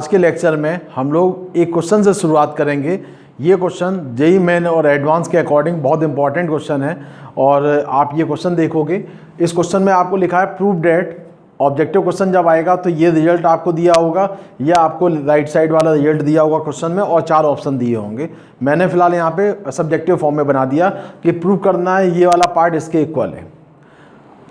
आज के लेक्चर में हम लोग एक क्वेश्चन से शुरुआत करेंगे। ये क्वेश्चन जेईई मेन और एडवांस के अकॉर्डिंग बहुत इंपॉर्टेंट क्वेश्चन है और आप ये क्वेश्चन देखोगे। इस क्वेश्चन में आपको लिखा है प्रूव डेट। ऑब्जेक्टिव क्वेश्चन जब आएगा तो ये रिजल्ट आपको दिया होगा या आपको राइट साइड वाला रिजल्ट दिया होगा क्वेश्चन में और 4 ऑप्शन दिए होंगे। मैंने फिलहाल यहाँ पे सब्जेक्टिव फॉर्म में बना दिया कि प्रूव करना है ये वाला पार्ट इसके इक्वल है।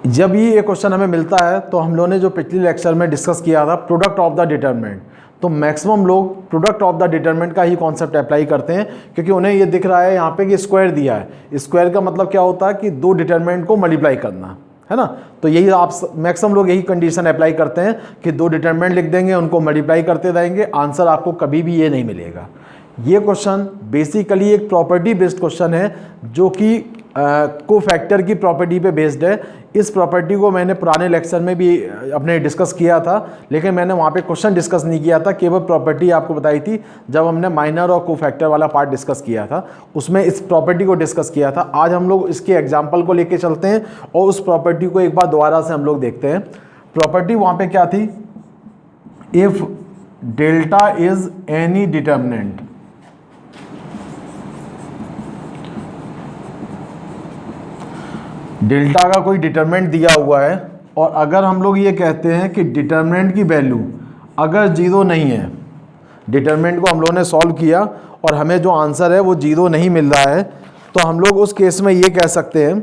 जब ये क्वेश्चन हमें मिलता है तो हम लोगों ने जो पिछले लेक्चर में डिस्कस किया था प्रोडक्ट ऑफ द डिटरमिनेंट, तो मैक्सिमम लोग प्रोडक्ट ऑफ द डिटरमिनेंट का ही कॉन्सेप्ट अप्लाई करते हैं क्योंकि उन्हें ये दिख रहा है यहाँ पे कि स्क्वायर दिया है। स्क्वायर का मतलब क्या होता है कि 2 डिटरमिनेंट को मल्टीप्लाई करना है ना। तो यही आप मैक्सिमम लोग यही कंडीशन अप्लाई करते हैं कि 2 डिटरमिनेंट लिख देंगे, उनको मल्टीप्लाई करते रहेंगे, आंसर आपको कभी भी ये नहीं मिलेगा। ये क्वेश्चन बेसिकली एक प्रॉपर्टी बेस्ड क्वेश्चन है जो कि कोफैक्टर की प्रॉपर्टी पे बेस्ड है। इस प्रॉपर्टी को मैंने पुराने लेक्चर में भी अपने डिस्कस किया था, लेकिन मैंने वहाँ पे क्वेश्चन डिस्कस नहीं किया था, केवल प्रॉपर्टी आपको बताई थी जब हमने माइनर और कोफैक्टर वाला पार्ट डिस्कस किया था, उसमें इस प्रॉपर्टी को डिस्कस किया था। आज हम लोग इसके एग्जाम्पल को लेके चलते हैं और उस प्रॉपर्टी को एक बार दोबारा से हम लोग देखते हैं। प्रॉपर्टी वहाँ पे क्या थी? If delta is any determinant, delta का कोई डिटरमिनेंट दिया हुआ है और अगर हम लोग ये कहते हैं कि डिटरमिनेंट की वैल्यू अगर 0 नहीं है, डिटरमिनेंट को हम लोगों ने सॉल्व किया और हमें जो आंसर है वो 0 नहीं मिल रहा है, तो हम लोग उस केस में ये कह सकते हैं,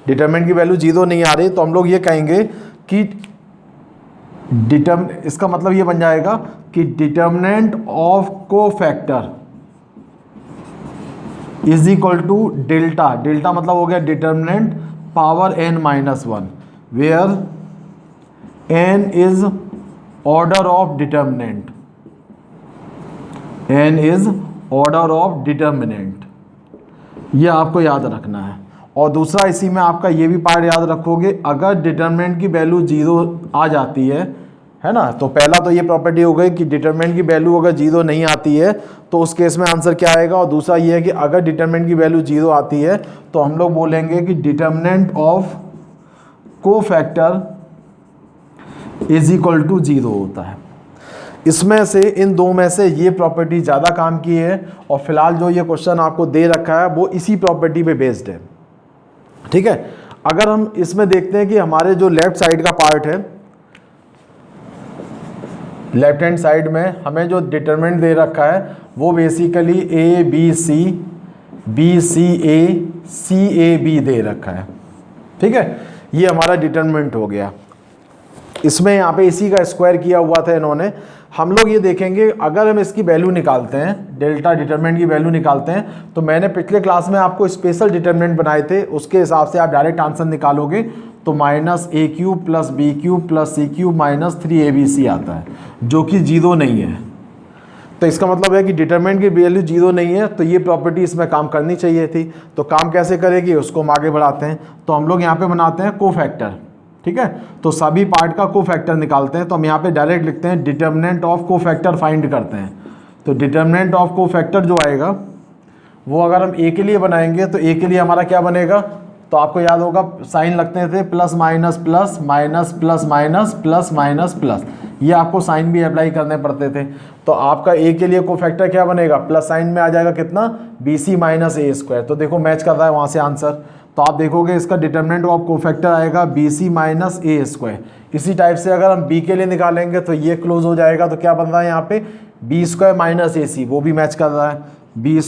डिटरमिनेंट की वैल्यू 0 नहीं आ रही तो हम लोग ये कहेंगे कि इसका मतलब ये बन जाएगा कि determinant of cofactor is equal to delta. Delta मतलब हो गया determinant power n-1 where n is order of determinant, n is order of determinant. ये आपको याद रखना है। और दूसरा इसी में आपका ये भी पार्ट याद रखोगे, अगर डिटरमिनेंट की वैल्यू 0 आ जाती है ना, तो पहला तो ये प्रॉपर्टी हो गई कि डिटरमिनेंट की वैल्यू अगर 0 नहीं आती है तो उस केस में आंसर क्या आएगा। और दूसरा ये है कि अगर डिटरमिनेंट की वैल्यू 0 आती है तो हम लोग बोलेंगे कि determinant of cofactor is equal to 0 होता है। इसमें से इन दो में से ये प्रॉपर्टी ज़्यादा काम की है और फिलहाल जो ये क्वेश्चन आपको दे रखा है वो इसी प्रॉपर्टी पे बेस्ड है। ठीक है, अगर हम इसमें देखते हैं कि हमारे जो लेफ्ट साइड का पार्ट है, लेफ्ट हैंड साइड में हमें जो डिटरमिनेंट दे रखा है वो basically a b c a b दे रखा है। ठीक है, ये हमारा डिटरमिनेंट हो गया। इसमें यहाँ पे इसी का स्क्वायर किया हुआ था इन्होंने। हम लोग ये देखेंगे अगर हम इसकी वैल्यू निकालते हैं, डेल्टा डिटरमिनेंट की वैल्यू निकालते हैं, तो मैंने पिछले क्लास में आपको स्पेशल डिटरमिनेंट बनाए थे, उसके हिसाब से आप डायरेक्ट आंसर निकालोगे तो -a³ + b³ + c³ - 3abc आता है, जो कि 0 नहीं है। तो इसका मतलब है कि डिटरमिनेंट की वैल्यू 0 नहीं है, तो ये प्रॉपर्टी इसमें काम करनी चाहिए थी। तो काम कैसे करेगी उसको हम आगे बढ़ाते हैं। तो हम लोग यहाँ पे बनाते हैं कोफैक्टर। ठीक है, तो सभी पार्ट का कोफैक्टर निकालते हैं। तो हम यहाँ पे डायरेक्ट लिखते हैं डिटरमिनेंट ऑफ कोफैक्टर फाइंड करते हैं। तो डिटरमिनेंट ऑफ कोफैक्टर जो आएगा वो अगर हम ए के लिए बनाएंगे तो ए के लिए हमारा क्या बनेगा, तो आपको याद होगा साइन लगते थे plus minus plus minus plus minus plus minus plus, ये आपको साइन भी अप्लाई करने पड़ते थे। तो आपका ए के लिए कोफैक्टर क्या बनेगा, प्लस साइन में आ जाएगा कितना, BC - a²। तो देखो मैच कर रहा है वहाँ से आंसर। तो आप देखोगे इसका डिटरमिनेंट ऑफ कोफैक्टर आएगा BC - a²। इसी टाइप से अगर हम बी के लिए निकालेंगे तो ये क्लोज हो जाएगा। तो क्या बन रहा है यहाँ पे B² - AC, वो भी मैच कर रहा है B²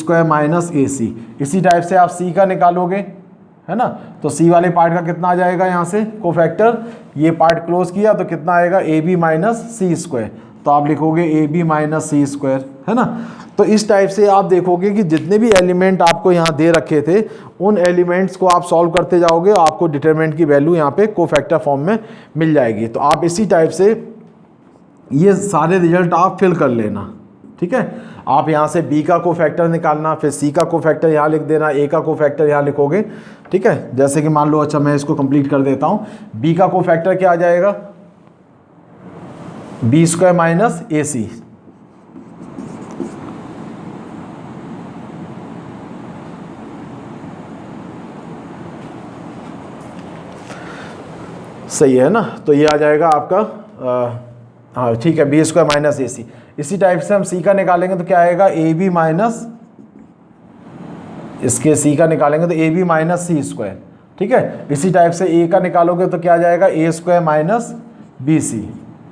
- AC। इसी टाइप से आप सी का निकालोगे, है ना, तो सी वाले पार्ट का कितना आ जाएगा यहाँ से कोफैक्टर, ये पार्ट क्लोज किया तो कितना आएगा AB - c²। तो आप लिखोगे AB - c², है ना। तो इस टाइप से आप देखोगे कि जितने भी एलिमेंट आपको यहाँ दे रखे थे उन एलिमेंट्स को आप सॉल्व करते जाओगे और आपको डिटरमिनेंट की वैल्यू यहाँ पे कोफैक्टर फॉर्म में मिल जाएगी। तो आप इसी टाइप से ये सारे रिजल्ट आप फिल कर लेना। ठीक है, आप यहाँ से बी का कोफैक्टर निकालना, फिर सी का कोफैक्टर यहाँ लिख देना, ए का कोफैक्टर यहाँ लिखोगे। ठीक है, जैसे कि मान लो, अच्छा मैं इसको कंप्लीट कर देता हूँ। बी का कोफैक्टर क्या आ जाएगा, B² - AC। सही है ना। तो ये आ जाएगा आपका हाँ ठीक है, बी स्क्वायर माइनस ए सी। इसी टाइप से हम सी का निकालेंगे तो क्या आएगा, ए बी माइनस, इसके सी का निकालेंगे तो A B minus C square, ठीक है। इसी टाइप से ए का निकालोगे तो क्या आ जाएगा, ए स्क्वायर माइनस बी सी,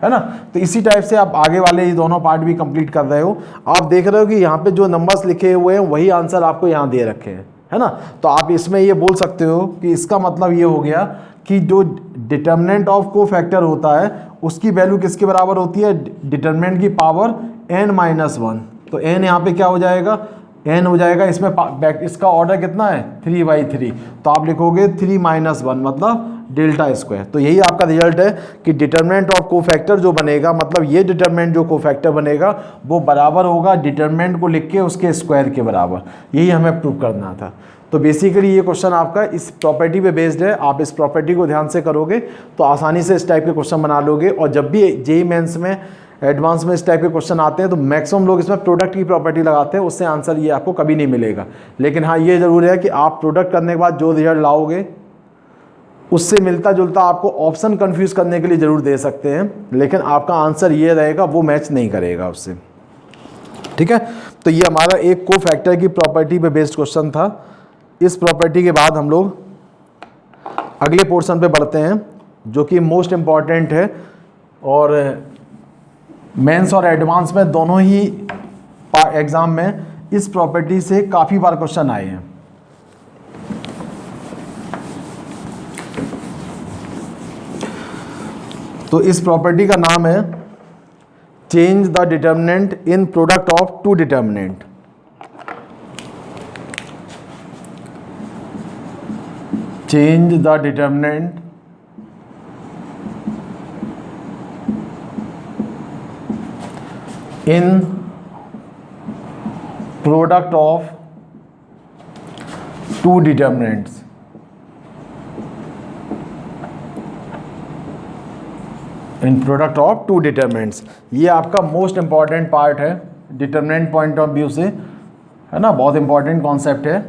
है ना। तो इसी टाइप से आप आगे वाले ये दोनों पार्ट भी कंप्लीट कर रहे हो। आप देख रहे हो कि यहाँ पे जो नंबर्स लिखे हुए हैं वही आंसर आपको यहाँ दे रखे हैं, है ना। तो आप इसमें ये बोल सकते हो कि इसका मतलब ये हो गया कि जो डिटर्मिनेंट ऑफ कोफैक्टर होता है उसकी वैल्यू किसके बराबर होती है, डिटर्मिनेंट की पावर n-1। तो n यहाँ पे क्या हो जाएगा, n हो जाएगा, इसमें इसका ऑर्डर कितना है 3/3, तो आप लिखोगे 3-1 मतलब डेल्टा स्क्वायर। तो यही आपका रिजल्ट है कि डिटर्मिनेंट ऑफ कोफैक्टर जो बनेगा, मतलब ये डिटर्मिनेंट जो कोफैक्टर बनेगा वो बराबर होगा डिटर्मिनेंट को लिख के उसके स्क्वायर के बराबर। यही हमें प्रूव करना था। तो बेसिकली ये क्वेश्चन आपका इस प्रॉपर्टी पे बेस्ड है। आप इस प्रॉपर्टी को ध्यान से करोगे तो आसानी से इस टाइप के क्वेश्चन बना लोगे। और जब भी जेईई मेंस में, एडवांस में इस टाइप के क्वेश्चन आते हैं तो मैक्सिमम लोग इसमें प्रोडक्ट की प्रॉपर्टी लगाते हैं, उससे आंसर ये आपको कभी नहीं मिलेगा। लेकिन हाँ ये ज़रूर है कि आप प्रोडक्ट करने के बाद जो रिजल्ट लाओगे उससे मिलता जुलता आपको ऑप्शन कंफ्यूज करने के लिए ज़रूर दे सकते हैं, लेकिन आपका आंसर ये रहेगा, वो मैच नहीं करेगा उससे, ठीक है। तो ये हमारा एक कोफैक्टर की प्रॉपर्टी पे बेस्ड क्वेश्चन था। इस प्रॉपर्टी के बाद हम लोग अगले पोर्शन पे बढ़ते हैं जो कि मोस्ट इम्पॉर्टेंट है, और मेंस और एडवांस में दोनों ही एग्ज़ाम में इस प्रॉपर्टी से काफ़ी बार क्वेश्चन आए हैं। तो इस प्रॉपर्टी का नाम है change the determinant in product of two determinant. Change the determinant in product of two determinants। In product of two determinants, ये आपका मोस्ट इंपॉर्टेंट पार्ट है डिटर्मिनेंट पॉइंट ऑफ व्यू से, है ना। बहुत इंपॉर्टेंट कॉन्सेप्ट है।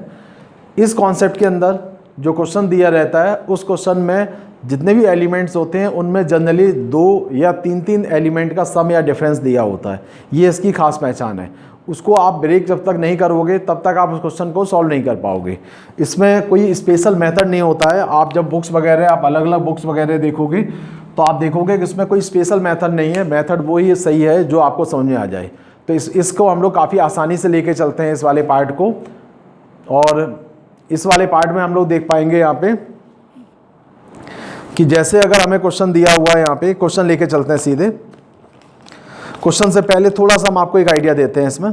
इस कॉन्सेप्ट के अंदर जो क्वेश्चन दिया रहता है उस क्वेश्चन में जितने भी एलिमेंट्स होते हैं उनमें जनरली 2 या 3 एलिमेंट का सम या डिफरेंस दिया होता है। ये इसकी खास पहचान है। उसको आप ब्रेक जब तक नहीं करोगे तब तक आप उस क्वेश्चन को सॉल्व नहीं कर पाओगे। इसमें कोई स्पेशल मेथड नहीं होता है। आप जब बुक्स वगैरह, आप अलग अलग बुक्स वगैरह देखोगे तो आप देखोगे कि इसमें कोई स्पेशल मेथड नहीं है। मेथड वो ही सही है जो आपको समझ में आ जाए। तो इसको हम लोग काफ़ी आसानी से लेके चलते हैं इस वाले पार्ट को। और इस वाले पार्ट में हम लोग देख पाएंगे यहाँ पे कि जैसे अगर हमें क्वेश्चन दिया हुआ है, यहाँ पे क्वेश्चन लेके चलते हैं सीधे। क्वेश्चन से पहले थोड़ा सा हम आपको एक आइडिया देते हैं इसमें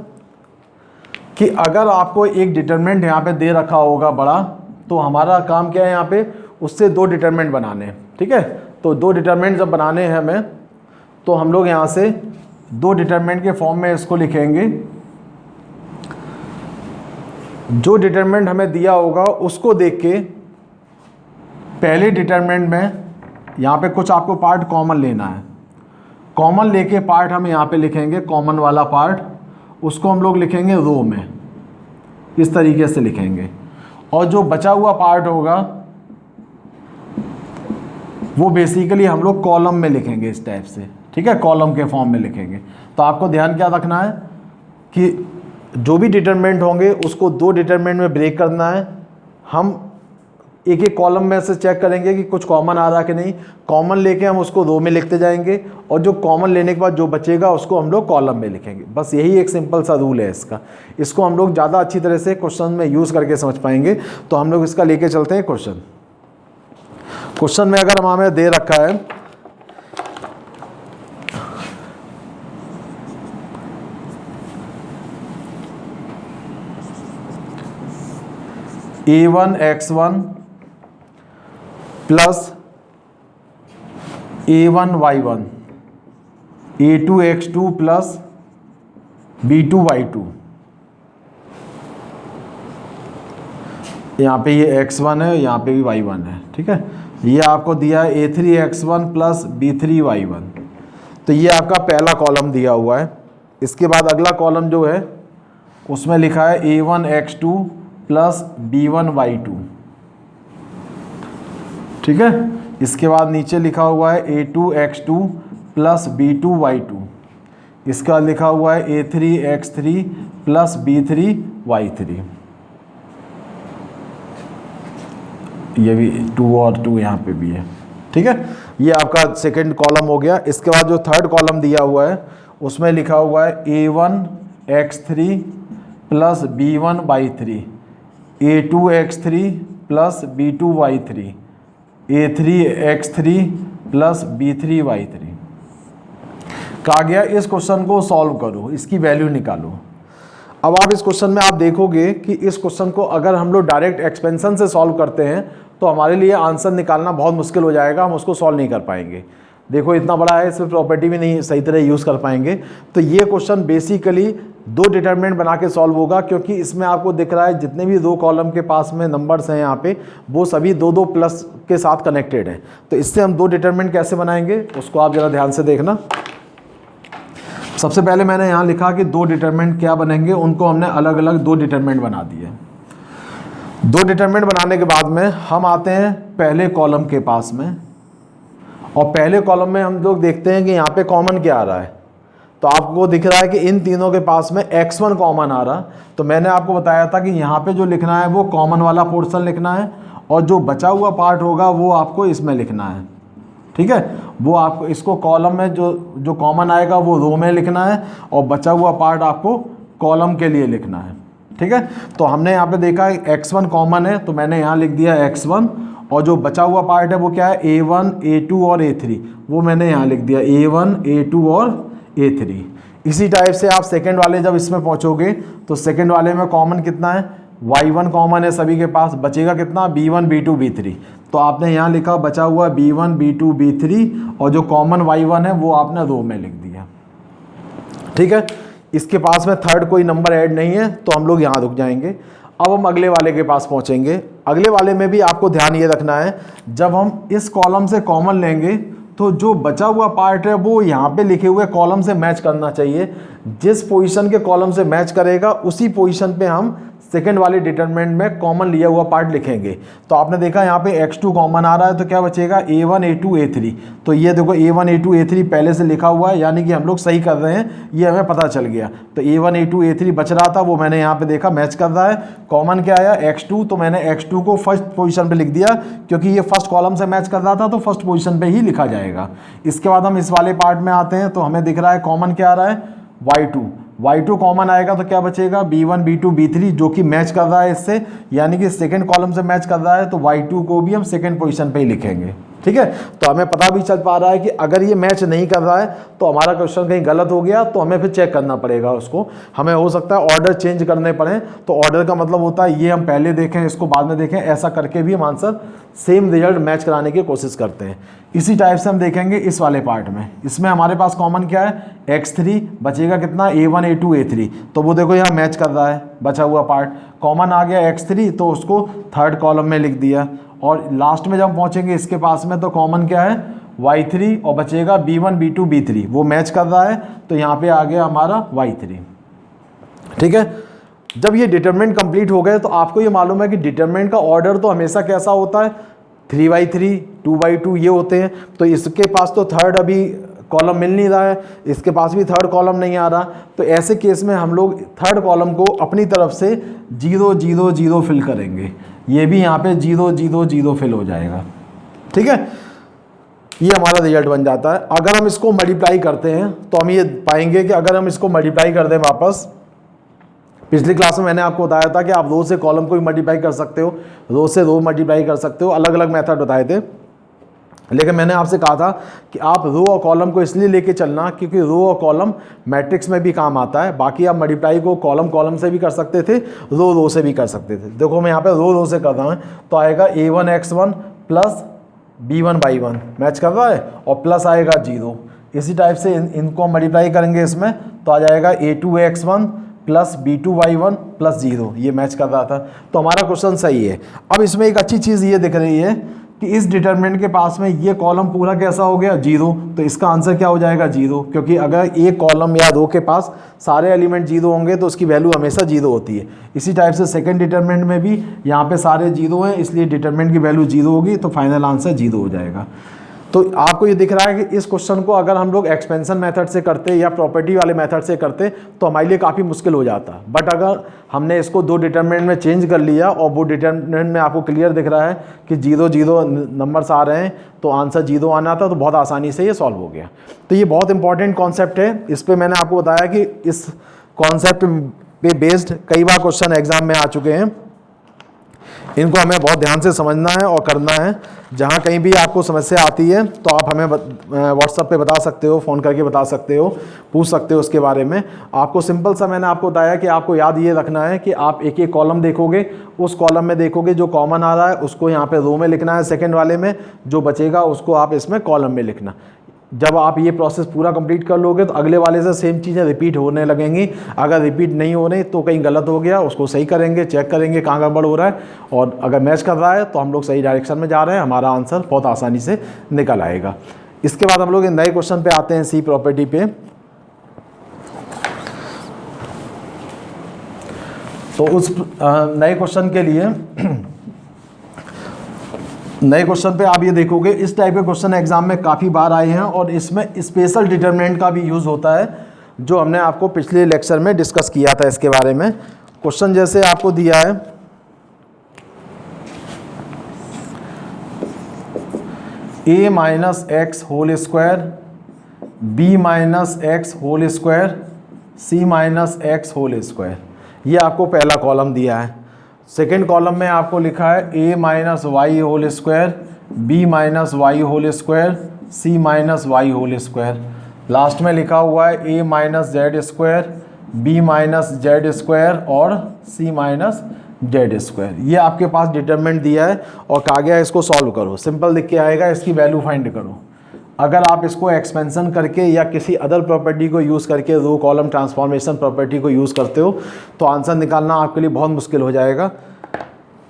कि अगर आपको एक डिटरमिनेंट यहाँ पे दे रखा होगा बड़ा, तो हमारा काम क्या है यहाँ पे, उससे 2 डिटरमिनेंट बनाने हैं, ठीक है। तो 2 डिटरमिनेंट जब बनाने हैं हमें, तो हम लोग यहाँ से 2 डिटरमिनेंट के फॉर्म में इसको लिखेंगे। जो डिटरमिनेंट हमें दिया होगा उसको देख के पहले डिटरमिनेंट में यहाँ पे कुछ आपको पार्ट कॉमन लेना है। कॉमन लेके पार्ट हम यहाँ पे लिखेंगे, कॉमन वाला पार्ट उसको हम लोग लिखेंगे रो में, इस तरीके से लिखेंगे। और जो बचा हुआ पार्ट होगा वो बेसिकली हम लोग कॉलम में लिखेंगे इस टाइप से, ठीक है, कॉलम के फॉर्म में लिखेंगे। तो आपको ध्यान क्या रखना है कि जो भी डिटरमिनेंट होंगे उसको 2 डिटरमिनेंट में ब्रेक करना है। हम एक एक कॉलम में से चेक करेंगे कि कुछ कॉमन आ रहा कि नहीं। कॉमन लेके हम उसको रो में लिखते जाएंगे और जो कॉमन लेने के बाद जो बचेगा उसको हम लोग कॉलम में लिखेंगे। बस यही एक सिंपल सा रूल है इसका। इसको हम लोग ज़्यादा अच्छी तरह से क्वेश्चन में यूज़ करके समझ पाएंगे। तो हम लोग इसका लेके चलते हैं क्वेश्चन। क्वेश्चन में अगर हमें दे रखा है a1x1 plus a1y1 a2x2 plus b2y2, यहाँ पे ये x1 है, यहाँ पे भी y1 है, ठीक है। ये आपको दिया है a3x1 प्लस b3y1। तो ये आपका पहला कॉलम दिया हुआ है। इसके बाद अगला कॉलम जो है उसमें लिखा है a1x2 प्लस b1y2, ठीक है। इसके बाद नीचे लिखा हुआ है a2x2 प्लस B2Y2, इसका लिखा हुआ है A3X3 प्लस B3Y3, ये भी 2 और 2 यहाँ पे भी है। ठीक है, ये आपका सेकंड कॉलम हो गया। इसके बाद जो थर्ड कॉलम दिया हुआ है उसमें लिखा हुआ है A1X3 plus B1Y3, A2X3 plus B2Y3, A3X3 plus B3Y3। कहा गया इस क्वेश्चन को सॉल्व करो, इसकी वैल्यू निकालो। अब आप इस क्वेश्चन में आप देखोगे कि इस क्वेश्चन को अगर हम लोग डायरेक्ट एक्सपेंशन से सॉल्व करते हैं तो हमारे लिए आंसर निकालना बहुत मुश्किल हो जाएगा, हम उसको सॉल्व नहीं कर पाएंगे। देखो इतना बड़ा है, इसमें प्रॉपर्टी भी नहीं सही तरह यूज़ कर पाएंगे। तो ये क्वेश्चन बेसिकली 2 डिटरमिनेंट बना के सॉल्व होगा, क्योंकि इसमें आपको दिख रहा है जितने भी 2 कॉलम के पास में नंबर्स हैं यहाँ पे वो सभी 2-2 प्लस के साथ कनेक्टेड हैं। तो इससे हम 2 डिटरमिनेंट कैसे बनाएंगे उसको आप ज़रा ध्यान से देखना। सबसे पहले मैंने यहाँ लिखा कि 2 डिटरमिनेंट क्या बनेंगे, उनको हमने अलग अलग 2 डिटरमिनेंट बना दिए। 2 डिटरमिनेंट बनाने के बाद में हम आते हैं पहले कॉलम के पास में, और पहले कॉलम में हम लोग देखते हैं कि यहाँ पे कॉमन क्या आ रहा है। तो आपको दिख रहा है कि इन तीनों के पास में x1 कॉमन आ रहा। तो मैंने आपको बताया था कि यहाँ पे जो लिखना है वो कॉमन वाला पोर्शन लिखना है, और जो बचा हुआ पार्ट होगा वो आपको इसमें लिखना है। ठीक है, वो आपको इसको कॉलम में जो कॉमन आएगा वो रो में लिखना है, और बचा हुआ पार्ट आपको कॉलम के लिए लिखना है। ठीक है, तो हमने यहाँ पे देखा x1 कॉमन है तो मैंने यहाँ लिख दिया x1, और जो बचा हुआ पार्ट है वो क्या है A1, A2 और A3, वो मैंने यहाँ लिख दिया A1, A2 और A3। इसी टाइप से आप सेकंड वाले जब इसमें पहुँचोगे तो सेकंड वाले में कॉमन कितना है, Y1 कॉमन है सभी के पास, बचेगा कितना B1, B2, B3। तो आपने यहाँ लिखा बचा हुआ B1, B2, B3, और जो कॉमन Y1 है वो आपने रो में लिख दिया। ठीक है, इसके पास में थर्ड कोई नंबर ऐड नहीं है तो हम लोग यहाँ रुक जाएंगे। अब हम अगले वाले के पास पहुँचेंगे। अगले वाले में भी आपको ध्यान ये रखना है, जब हम इस कॉलम से कॉमन लेंगे तो जो बचा हुआ पार्ट है वो यहाँ पे लिखे हुए कॉलम से मैच करना चाहिए। जिस पोजीशन के कॉलम से मैच करेगा उसी पोजीशन पे हम सेकंड वाले डिटरमिनेंट में कॉमन लिया हुआ पार्ट लिखेंगे। तो आपने देखा यहाँ पे x2 कॉमन आ रहा है तो क्या बचेगा A1, A2, A3। तो ये देखो A1, A2, A3 पहले से लिखा हुआ है, यानी कि हम लोग सही कर रहे हैं, ये हमें पता चल गया। तो A1, A2, A3 बच रहा था वो मैंने यहाँ पे देखा मैच कर रहा है। कॉमन क्या आया x2, तो मैंने x2 को फर्स्ट पोजीशन पे लिख दिया, क्योंकि ये फर्स्ट कॉलम से मैच कर रहा था तो फर्स्ट पोजीशन पे ही लिखा जाएगा। इसके बाद हम इस वाले पार्ट में आते हैं तो हमें दिख रहा है कॉमन क्या आ रहा है y2 कॉमन आएगा तो क्या बचेगा B1, B2, B3, जो कि मैच कर रहा है इससे, यानी कि सेकंड कॉलम से मैच कर रहा है तो y2 को भी हम सेकंड पोजीशन पे ही लिखेंगे। ठीक है, तो हमें पता भी चल पा रहा है कि अगर ये मैच नहीं कर रहा है तो हमारा क्वेश्चन कहीं गलत हो गया, तो हमें फिर चेक करना पड़ेगा उसको। हमें हो सकता है ऑर्डर चेंज करने पड़े, तो ऑर्डर का मतलब होता है ये हम पहले देखें इसको बाद में देखें, ऐसा करके भी हम आंसर सेम रिजल्ट मैच कराने की कोशिश करते हैं। इसी टाइप से हम देखेंगे इस वाले पार्ट में। इसमें हमारे पास कॉमन क्या है x3, बचेगा कितना A1, A2, A3, तो वो देखो यहाँ मैच कर रहा है बचा हुआ पार्ट। कॉमन आ गया x3 तो उसको थर्ड कॉलम में लिख दिया, और लास्ट में जब पहुँचेंगे इसके पास में तो कॉमन क्या है y3, और बचेगा B1, B2, B3, वो मैच कर रहा है तो यहाँ पे आ गया हमारा y3। ठीक है, जब ये डिटरमिनेंट कंप्लीट हो गए तो आपको ये मालूम है कि डिटरमिनेंट का ऑर्डर तो हमेशा कैसा होता है 3x3, 2x2 ये होते हैं। तो इसके पास तो थर्ड अभी कॉलम मिल नहीं रहा है, इसके पास भी थर्ड कॉलम नहीं आ रहा, तो ऐसे केस में हम लोग थर्ड कॉलम को अपनी तरफ से 0, 0, 0 फिल करेंगे। ये भी यहाँ पे 0, 0, 0 फिल हो जाएगा। ठीक है, ये हमारा रिजल्ट बन जाता है। अगर हम इसको मल्टीप्लाई करते हैं तो हम ये पाएंगे कि अगर हम इसको मल्टीप्लाई कर दें वापस, पिछली क्लास में मैंने आपको बताया था कि आप रो से कॉलम को भी मल्टीप्लाई कर सकते हो, रो से रो मल्टीप्लाई कर सकते हो, अलग अलग मेथड बताए थे। लेकिन मैंने आपसे कहा था कि आप रो और कॉलम को इसलिए लेके चलना क्योंकि रो और कॉलम मैट्रिक्स में भी काम आता है। बाकी आप मल्टीप्लाई को कॉलम से भी कर सकते थे, रो से भी कर सकते थे। देखो मैं यहाँ पे रो से कर रहा हूँ तो आएगा A1x1 प्लस B1y1 मैच कर रहा है, और प्लस आएगा 0। इसी टाइप से इनको मल्टीप्लाई करेंगे इसमें तो आ जाएगा A2x1 प्लस B2y1 प्लस 0, ये मैच कर रहा था। तो हमारा क्वेश्चन सही है। अब इसमें एक अच्छी चीज़ ये दिख रही है कि इस डिटरमिनेंट के पास में ये कॉलम पूरा कैसा हो गया 0, तो इसका आंसर क्या हो जाएगा 0, क्योंकि अगर एक कॉलम या रो के पास सारे एलिमेंट 0 होंगे तो उसकी वैल्यू हमेशा 0 होती है। इसी टाइप से सेकंड डिटरमिनेंट में भी यहाँ पे सारे 0 हैं, इसलिए डिटरमिनेंट की वैल्यू 0 होगी, तो फाइनल आंसर 0 हो जाएगा। तो आपको ये दिख रहा है कि इस क्वेश्चन को अगर हम लोग एक्सपेंशन मेथड से करते या प्रॉपर्टी वाले मेथड से करते तो हमारे लिए काफ़ी मुश्किल हो जाता। बट अगर हमने इसको दो डिटरमिनेंट में चेंज कर लिया और वो डिटरमिनेंट में आपको क्लियर दिख रहा है कि 0 0 नंबर्स आ रहे हैं तो आंसर 0 आना था, तो बहुत आसानी से ये सॉल्व हो गया। तो ये बहुत इंपॉर्टेंट कॉन्सेप्ट है। इस पर मैंने आपको बताया कि इस कॉन्सेप्ट पे बेस्ड कई बार क्वेश्चन एग्जाम में आ चुके हैं। इनको हमें बहुत ध्यान से समझना है और करना है। जहाँ कहीं भी आपको समस्या आती है तो आप हमें व्हाट्सएप पे बता सकते हो, फ़ोन करके बता सकते हो, पूछ सकते हो उसके बारे में। आपको सिंपल सा मैंने आपको बताया कि आपको याद ये रखना है कि आप एक एक कॉलम देखोगे, उस कॉलम में देखोगे जो कॉमन आ रहा है उसको यहाँ पे रो में लिखना है, सेकेंड वाले में जो बचेगा उसको आप इसमें कॉलम में लिखना। जब आप ये प्रोसेस पूरा कंप्लीट कर लोगे तो अगले वाले से सेम चीज़ें रिपीट होने लगेंगी। अगर रिपीट नहीं हो रही तो कहीं गलत हो गया, उसको सही करेंगे, चेक करेंगे कहाँ गड़बड़ हो रहा है, और अगर मैच कर रहा है तो हम लोग सही डायरेक्शन में जा रहे हैं, हमारा आंसर बहुत आसानी से निकल आएगा। इसके बाद हम लोग नए क्वेश्चन पे आते हैं, सी प्रॉपर्टी पे। तो उस नए क्वेश्चन के लिए नए क्वेश्चन पे आप ये देखोगे इस टाइप के क्वेश्चन एग्जाम में काफ़ी बार आए हैं और इसमें स्पेशल डिटरमिनेंट का भी यूज़ होता है, जो हमने आपको पिछले लेक्चर में डिस्कस किया था इसके बारे में। क्वेश्चन जैसे आपको दिया है a minus x whole square, b minus x whole square, c minus x whole square, ये आपको पहला कॉलम दिया है। सेकेंड कॉलम में आपको लिखा है a minus y whole square, b minus y whole square, c minus y whole square. Last में लिखा हुआ है a minus z square, b minus z square और c माइनस जेड स्क्वायर। ये आपके पास डिटरमिनेंट दिया है और कहा गया है इसको सॉल्व करो। सिंपल लिख के आएगा, इसकी वैल्यू फाइंड करो। अगर आप इसको एक्सपेंशन करके या किसी अदर प्रॉपर्टी को यूज़ करके, रो कॉलम ट्रांसफॉर्मेशन प्रॉपर्टी को यूज़ करते हो तो आंसर निकालना आपके लिए बहुत मुश्किल हो जाएगा।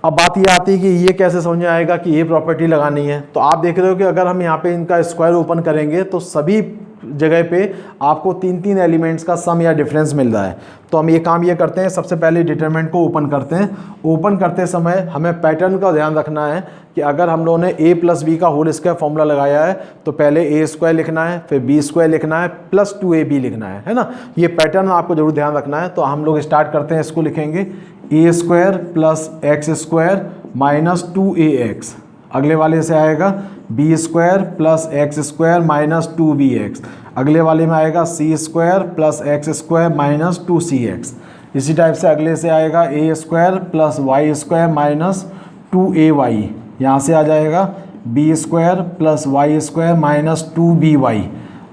अब बात ये आती है कि ये कैसे समझ में आएगा कि ये प्रॉपर्टी लगानी है। तो आप देख रहे हो कि अगर हम यहाँ पे इनका स्क्वायर ओपन करेंगे तो सभी जगह पे आपको 3 एलिमेंट्स का सम या डिफरेंस मिल रहा है। तो हम ये काम ये करते हैं, सबसे पहले डिटरमिनेंट को ओपन करते हैं। ओपन करते समय हमें पैटर्न का ध्यान रखना है कि अगर हम लोगों ने a प्लस बी का होल स्क्वायर फॉर्मूला लगाया है तो पहले a स्क्वायर लिखना है, फिर b स्क्वायर लिखना है, प्लस 2ab लिखना है ना। ये पैटर्न आपको जरूर ध्यान रखना है। तो हम लोग स्टार्ट करते हैं, इसको लिखेंगे a square plus x square minus 2ax। अगले वाले से आएगा b square plus x square minus 2bx। अगले वाले में आएगा c square plus x square minus 2cx। इसी टाइप से अगले से आएगा a square plus y square minus 2ay। यहाँ से आ जाएगा b square plus y square minus 2by।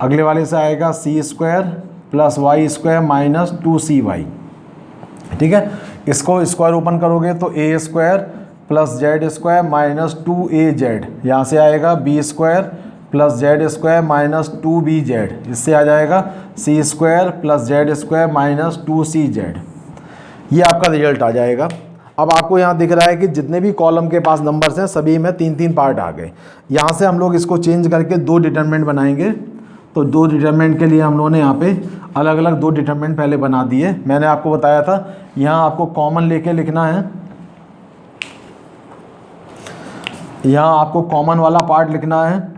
अगले वाले से आएगा c square plus y square minus 2cy। ठीक है, इसको स्क्वायर ओपन करोगे तो a square plus z square minus 2az। यहाँ से आएगा b square plus z square minus 2bz। इससे आ जाएगा c square plus z square minus 2cz। ये आपका रिजल्ट आ जाएगा। अब आपको यहाँ दिख रहा है कि जितने भी कॉलम के पास नंबर्स हैं सभी में 3 पार्ट आ गए। यहाँ से हम लोग इसको चेंज करके 2 डिटरमिनेंट बनाएंगे। तो 2 डिटरमिनेंट के लिए हम लोगों ने यहाँ पे अलग अलग 2 डिटरमिनेंट पहले बना दिए। मैंने आपको बताया था यहाँ आपको कॉमन लेके लिखना है, यहाँ आपको कॉमन वाला पार्ट लिखना है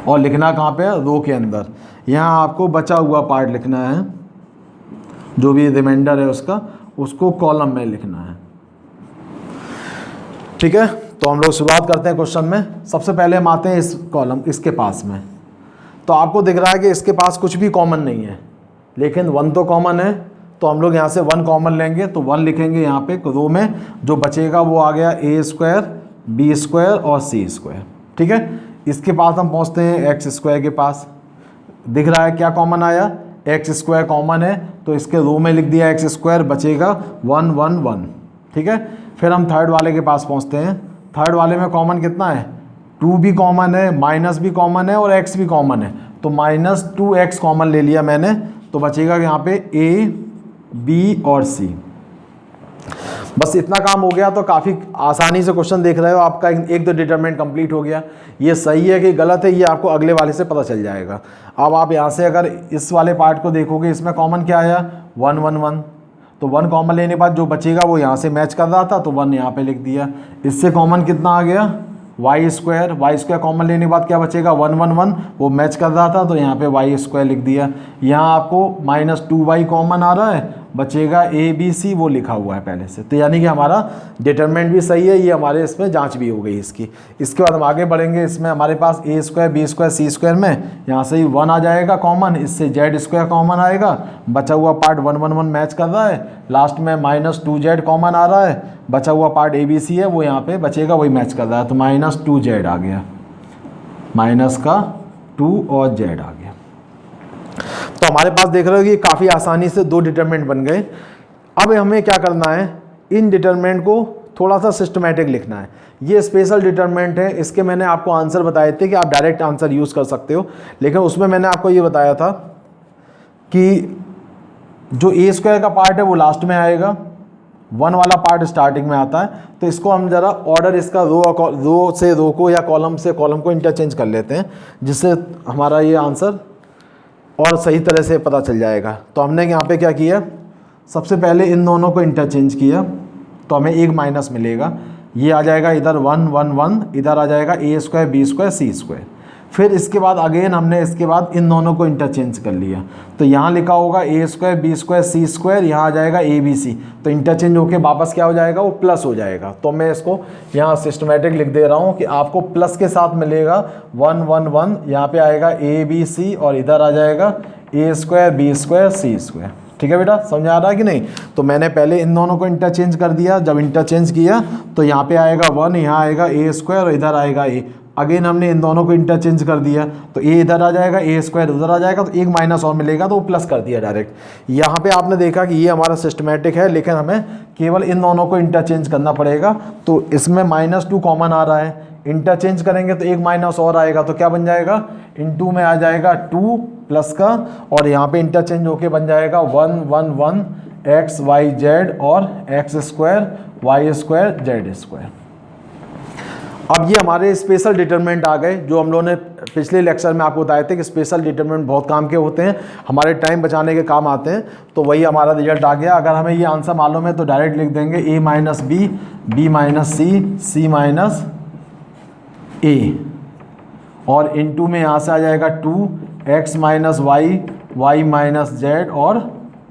और लिखना कहाँ पे, रो के अंदर। यहाँ आपको बचा हुआ पार्ट लिखना है, जो भी रिमाइंडर है उसका, उसको कॉलम में लिखना है। ठीक है, तो हम लोग शुरुआत करते हैं क्वेश्चन में। सबसे पहले हम आते हैं इस कॉलम, इसके पास में। तो आपको दिख रहा है कि इसके पास कुछ भी कॉमन नहीं है, लेकिन 1 तो कॉमन है। तो हम लोग यहाँ से 1 कॉमन लेंगे तो 1 लिखेंगे यहाँ पे रो में। जो बचेगा वो आ गया ए स्क्वायर, बी स्क्वायर और सी स्क्वायर। ठीक है, इसके पास हम पहुँचते हैं एक्स स्क्वायर के पास। दिख रहा है क्या कॉमन आया, एक्स स्क्वायर कॉमन है तो इसके रो में लिख दिया एक्स स्क्वायर, बचेगा 1 1 1। ठीक है, फिर हम थर्ड वाले के पास पहुँचते हैं। थर्ड वाले में कॉमन कितना है, 2 भी कॉमन है, माइनस भी कॉमन है और एक्स भी कॉमन है। तो माइनस 2x कॉमन ले लिया मैंने, तो बचेगा यहाँ पे a, b और c। बस इतना काम हो गया तो काफ़ी आसानी से क्वेश्चन देख रहे हो, आपका 1-2 डिटरमिनेंट कंप्लीट हो गया। ये सही है कि गलत है ये आपको अगले वाले से पता चल जाएगा। अब आप यहाँ से अगर इस वाले पार्ट को देखोगे, इसमें कॉमन क्या आया, 1 1 1। तो 1 कॉमन लेने के बाद जो बचेगा वो यहाँ से मैच कर रहा था तो 1 यहाँ पे लिख दिया। इससे कॉमन कितना आ गया, वाई स्क्वायर कॉमन लेने के बाद क्या बचेगा 1 1 1, वो मैच कर रहा था तो यहाँ पे वाई स्क्वायर लिख दिया। यहाँ आपको -2y कॉमन आ रहा है, बचेगा ABC, वो लिखा हुआ है पहले से। तो यानी कि हमारा डिटरमिनेंट भी सही है, ये हमारे इसमें जांच भी हो गई इसकी। इसके बाद हम आगे बढ़ेंगे, इसमें हमारे पास a square b square c square में यहाँ से ही 1 आ जाएगा कॉमन, इससे z स्क्वायर कॉमन आएगा, बचा हुआ पार्ट 1 1 1 मैच कर रहा है, लास्ट में -2z कॉमन आ रहा है, बचा हुआ पार्ट ABC है वो यहाँ पे बचेगा, वही मैच कर रहा है, तो -2z आ गया, -2 और z आ गया। तो हमारे पास देख रहे हो कि काफ़ी आसानी से 2 डिटरमिनेंट बन गए। अब हमें क्या करना है, इन डिटरमिनेंट को थोड़ा सा सिस्टमैटिक लिखना है। ये स्पेशल डिटरमिनेंट है, इसके मैंने आपको आंसर बताए थे कि आप डायरेक्ट आंसर यूज़ कर सकते हो, लेकिन उसमें मैंने आपको ये बताया था कि जो a स्क्वायर का पार्ट है वो लास्ट में आएगा, 1 वाला पार्ट स्टार्टिंग में आता है। तो इसको हम ज़रा ऑर्डर इसका रो से रो को या कॉलम से कॉलम को इंटरचेंज कर लेते हैं, जिससे हमारा ये आंसर और सही तरह से पता चल जाएगा। तो हमने यहाँ पे क्या किया, सबसे पहले इन दोनों को इंटरचेंज किया तो हमें एक माइनस मिलेगा, ये आ जाएगा इधर 1 1 1, इधर आ जाएगा a square b square c square. फिर इसके बाद अगेन हमने इसके बाद इन दोनों को इंटरचेंज कर लिया, तो यहाँ लिखा होगा a square b square c square, यहाँ आ जाएगा ABC, तो इंटरचेंज होके वापस क्या हो जाएगा, वो प्लस हो जाएगा। तो मैं इसको यहाँ सिस्टमेटिक लिख दे रहा हूँ कि आपको प्लस के साथ मिलेगा 1 1 1, यहाँ पे आएगा ABC और इधर आ जाएगा a square b square c square. ठीक है बेटा, समझ आ रहा है कि नहीं। तो मैंने पहले इन दोनों को इंटरचेंज कर दिया, जब इंटरचेंज किया तो यहाँ पे आएगा 1, यहाँ आएगा a स्क्वायर और इधर आएगा a। अगेन हमने इन दोनों को इंटरचेंज कर दिया तो a इधर आ जाएगा, a स्क्वायर उधर आ जाएगा, तो एक माइनस और मिलेगा तो वो प्लस कर दिया डायरेक्ट। यहाँ पे आपने देखा कि ये हमारा सिस्टमेटिक है, लेकिन हमें केवल इन दोनों को इंटरचेंज करना पड़ेगा। तो इसमें -2 कॉमन आ रहा है, इंटरचेंज करेंगे तो एक माइनस और आएगा, तो क्या बन जाएगा, इनटू में आ जाएगा 2 प्लस का, और यहाँ पे इंटरचेंज होके बन जाएगा 1 1 1 x y z और x square y square z square. अब ये हमारे स्पेशल डिटरमिनेंट आ गए, जो हम लोगों ने पिछले लेक्चर में आपको बताए थे कि स्पेशल डिटरमिनेंट बहुत काम के होते हैं, हमारे टाइम बचाने के काम आते हैं। तो वही हमारा रिजल्ट आ गया। अगर हमें ये आंसर मालूम है तो डायरेक्ट लिख देंगे a minus b, b minus c, c minus a, और इनटू में यहाँ से आ जाएगा 2x minus y, y minus z और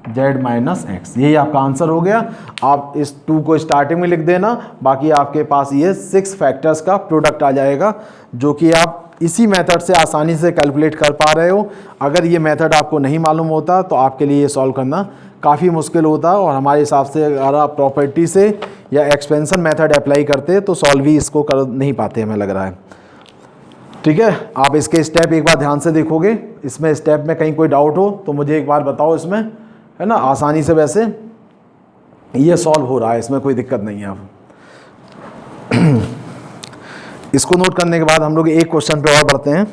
z माइनस एक्स। यही आपका आंसर हो गया। आप इस 2 को स्टार्टिंग में लिख देना, बाकी आपके पास ये 6 फैक्टर्स का प्रोडक्ट आ जाएगा, जो कि आप इसी मेथड से आसानी से कैलकुलेट कर पा रहे हो। अगर ये मेथड आपको नहीं मालूम होता तो आपके लिए ये सॉल्व करना काफ़ी मुश्किल होता, और हमारे हिसाब से अगर आप प्रॉपर्टी से या एक्सपेंशन मेथड अप्लाई करते तो सॉल्व ही इसको कर नहीं पाते, हमें लग रहा है। ठीक है, आप इसके स्टेप एक बार ध्यान से देखोगे, इसमें स्टेप में कहीं कोई डाउट हो तो मुझे एक बार बताओ, इसमें है ना आसानी से वैसे ये सॉल्व हो रहा है, इसमें कोई दिक्कत नहीं है। अब इसको नोट करने के बाद हम लोग एक क्वेश्चन पे और बढ़ते हैं।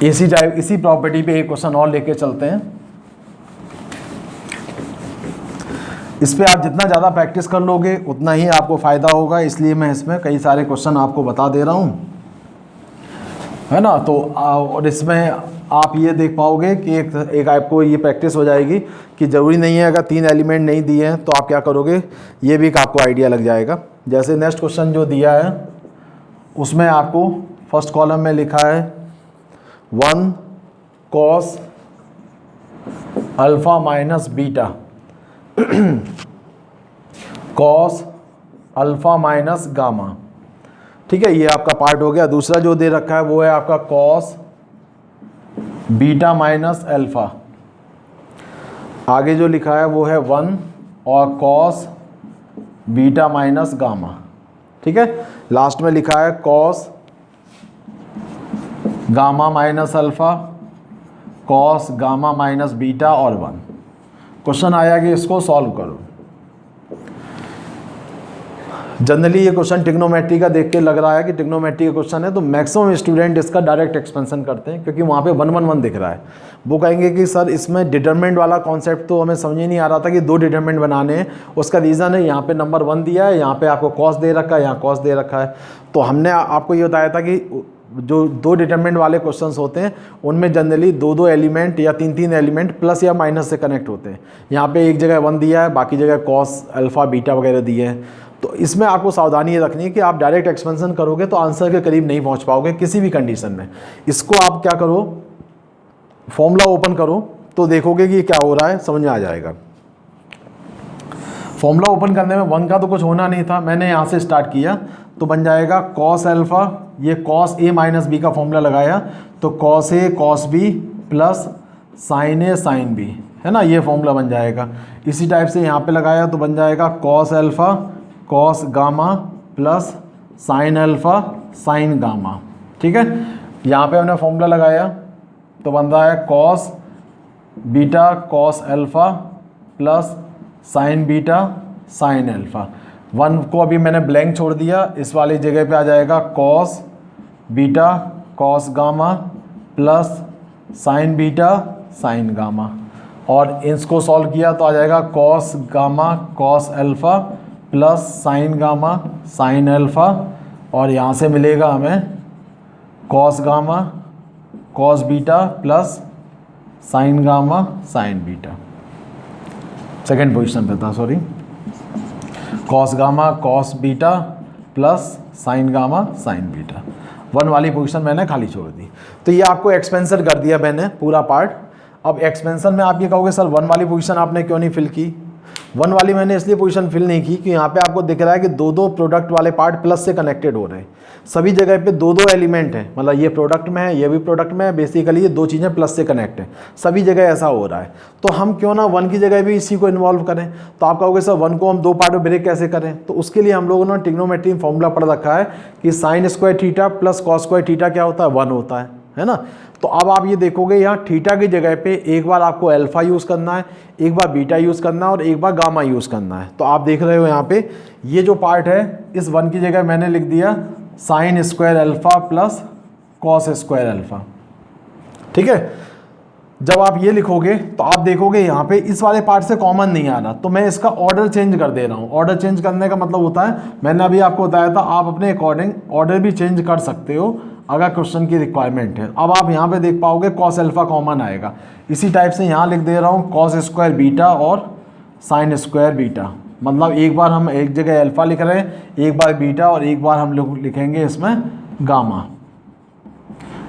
इसी प्रॉपर्टी पे एक क्वेश्चन और लेके चलते हैं। इस पे आप जितना ज़्यादा प्रैक्टिस कर लोगे उतना ही आपको फ़ायदा होगा, इसलिए मैं इसमें कई सारे क्वेश्चन आपको बता दे रहा हूँ, है ना। तो और इसमें आप ये देख पाओगे कि एक आपको ये प्रैक्टिस हो जाएगी कि ज़रूरी नहीं है अगर 3 एलिमेंट नहीं दिए हैं तो आप क्या करोगे, ये भी एक आपको आइडिया लग जाएगा। जैसे नेक्स्ट क्वेश्चन जो दिया है उसमें आपको फर्स्ट कॉलम में लिखा है 1 cos alpha minus beta, cos alpha minus gamma. ठीक है, ये आपका पार्ट हो गया। दूसरा जो दे रखा है वो है आपका cos बीटा माइनस अल्फ़ा। आगे जो लिखा है वो है 1 और cos बीटा माइनस गामा। ठीक है, लास्ट में लिखा है cos gamma minus alpha, cos gamma minus beta और 1। क्वेश्चन आया कि इसको सॉल्व करो। जनरली ये क्वेश्चन ट्रिग्नोमेट्री का देख के लग रहा है कि ट्रिग्नोमेट्री का क्वेश्चन है, तो मैक्सिमम स्टूडेंट इसका डायरेक्ट एक्सपेंशन करते हैं, क्योंकि वहाँ पे 1 1 1 दिख रहा है। वो कहेंगे कि सर इसमें डिटरमिनेंट वाला कॉन्सेप्ट तो हमें समझ ही नहीं आ रहा था कि 2 डिटरमिनेंट बनाने हैं। उसका रीज़न है यहाँ पे नंबर 1 दिया है, यहाँ पे आपको कॉस दे रखा है, यहाँ कॉस दे रखा है। तो हमने आपको ये बताया था कि जो 2 डिटरमिनेंट वाले क्वेश्चंस होते हैं उनमें जनरली 2 एलिमेंट या 3 एलिमेंट प्लस या माइनस से कनेक्ट होते हैं। यहाँ पे एक जगह 1 दिया है, बाकी जगह कॉस अल्फ़ा बीटा वगैरह दिए हैं। तो इसमें आपको सावधानी ये रखनी है कि आप डायरेक्ट एक्सपेंशन करोगे तो आंसर के करीब नहीं पहुंच पाओगे किसी भी कंडीशन में। इसको आप क्या करो, फॉर्मूला ओपन करो तो देखोगे कि क्या हो रहा है, समझ में आ जाएगा। फॉर्मूला ओपन करने में 1 का तो कुछ होना नहीं था, मैंने यहाँ से स्टार्ट किया तो बन जाएगा कॉस अल्फा, ये कॉस ए माइनस बी का फॉर्मूला लगाया तो cos A cos B plus sign A sine B, है ना, ये फॉर्मूला बन जाएगा। इसी टाइप से यहाँ पे लगाया तो बन जाएगा cos alpha cos gamma plus sine alpha sign gamma. ठीक है, यहाँ पे हमने फॉर्मूला लगाया तो बन रहा है cos beta cos alpha plus sign beta sine alpha. 1 को अभी मैंने ब्लैंक छोड़ दिया, इस वाली जगह पे आ जाएगा cos beta cos gamma plus sign beta sine gamma, और इसको सॉल्व किया तो आ जाएगा cos gamma cos alpha plus sign gamma sine alpha, और यहाँ से मिलेगा हमें cos gamma cos beta plus sign gamma sign beta. Second position पे था, sorry, cos gamma cos beta plus sign gamma sign beta. 1 वाली पोजीशन मैंने खाली छोड़ दी। तो ये आपको एक्सपेंशन कर दिया मैंने पूरा पार्ट। अब एक्सपेंशन में आप ये कहोगे सर 1 वाली पोजीशन आपने क्यों नहीं फिल की। 1 वाली मैंने इसलिए पोजीशन फिल नहीं की कि यहाँ पे आपको दिख रहा है कि 2 प्रोडक्ट वाले पार्ट प्लस से कनेक्टेड हो रहे हैं, सभी जगह पे 2 एलिमेंट हैं, मतलब ये प्रोडक्ट में है ये भी प्रोडक्ट में है, बेसिकली ये 2 चीज़ें प्लस से कनेक्ट है, सभी जगह ऐसा हो रहा है। तो हम क्यों ना 1 की जगह भी इसी को इन्वॉल्व करें। तो आप कहोगे सर 1 को हम 2 पार्ट में ब्रेक कैसे करें, तो उसके लिए हम लोगों ने ट्रिग्नोमेट्री फॉर्मूला पढ़ रखा है कि sine square theta plus cos square theta क्या होता है, 1 होता है ना। तो अब आप ये देखोगे यहाँ थीटा की जगह पे एक बार आपको अल्फा यूज़ करना है, एक बार बीटा यूज़ करना है और एक बार गामा यूज़ करना है। तो आप देख रहे हो यहाँ पे ये जो पार्ट है इस 1 की जगह मैंने लिख दिया sine square alpha plus cos square alpha. ठीक है, जब आप ये लिखोगे तो आप देखोगे यहाँ पे इस वाले पार्ट से कॉमन नहीं आ रहा, तो मैं इसका ऑर्डर चेंज कर दे रहा हूँ। ऑर्डर चेंज करने का मतलब होता है, मैंने अभी आपको बताया था आप अपने अकॉर्डिंग ऑर्डर भी चेंज कर सकते हो अगर क्वेश्चन की रिक्वायरमेंट है। अब आप यहाँ पे देख पाओगे कॉस अल्फा कॉमन आएगा, इसी टाइप से यहाँ लिख दे रहा हूँ कॉस स्क्वायर बीटा और साइन स्क्वायर बीटा, मतलब एक बार हम एक जगह अल्फा लिख रहे हैं, एक बार बीटा और एक बार हम लोग लिखेंगे इसमें गामा,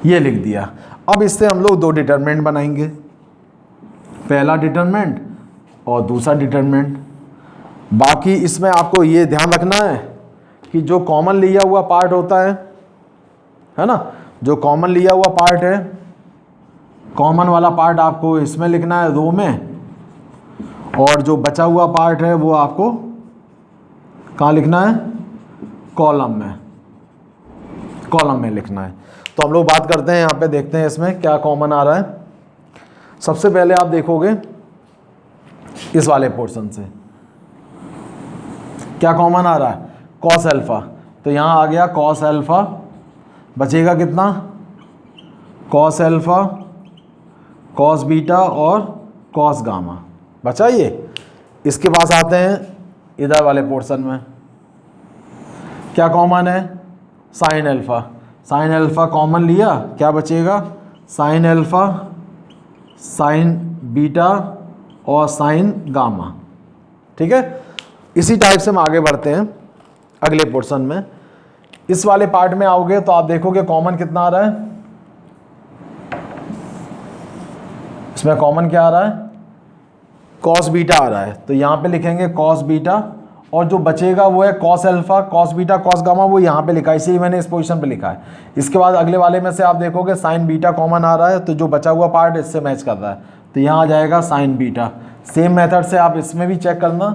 ये लिख दिया। अब इससे हम लोग 2 डिटरमिनेंट बनाएंगे, पहला डिटरमिनेंट और दूसरा डिटरमिनेंट। बाकी इसमें आपको ये ध्यान रखना है कि जो कॉमन लिया हुआ पार्ट होता है ना, जो कॉमन लिया हुआ पार्ट है, कॉमन वाला पार्ट आपको इसमें लिखना है रो में, और जो बचा हुआ पार्ट है वो आपको कहाँ लिखना है, कॉलम में लिखना है। तो हम लोग बात करते हैं यहाँ पे, देखते हैं इसमें क्या कॉमन आ रहा है। सबसे पहले आप देखोगे इस वाले पोर्शन से क्या कॉमन आ रहा है, कॉस अल्फा। तो यहाँ आ गया कॉस अल्फा, बचेगा कितना, कॉस अल्फा कॉस बीटा और कॉस गामा, बचा ये। इसके पास आते हैं इधर वाले पोर्शन में, क्या कॉमन है, sine alpha. Sine alpha common लिया, क्या बचेगा, साइन अल्फा साइन बीटा और साइन गामा। ठीक है, इसी टाइप से हम आगे बढ़ते हैं अगले पोर्शन में। इस वाले पार्ट में आओगे तो आप देखोगे कॉमन कितना आ रहा है, इसमें कॉमन क्या आ रहा है, कॉस बीटा आ रहा है। तो यहाँ पे लिखेंगे कॉस बीटा, और जो बचेगा वो है cos alpha cos beta cos gamma, वो यहाँ पे लिखा है, इसीलिए मैंने इस पोजीशन पे लिखा है। इसके बाद अगले वाले में से आप देखोगे साइन बीटा कॉमन आ रहा है, तो जो बचा हुआ पार्ट इससे मैच कर रहा है, तो यहाँ आ जाएगा साइन बीटा। सेम मेथड से आप इसमें भी चेक करना,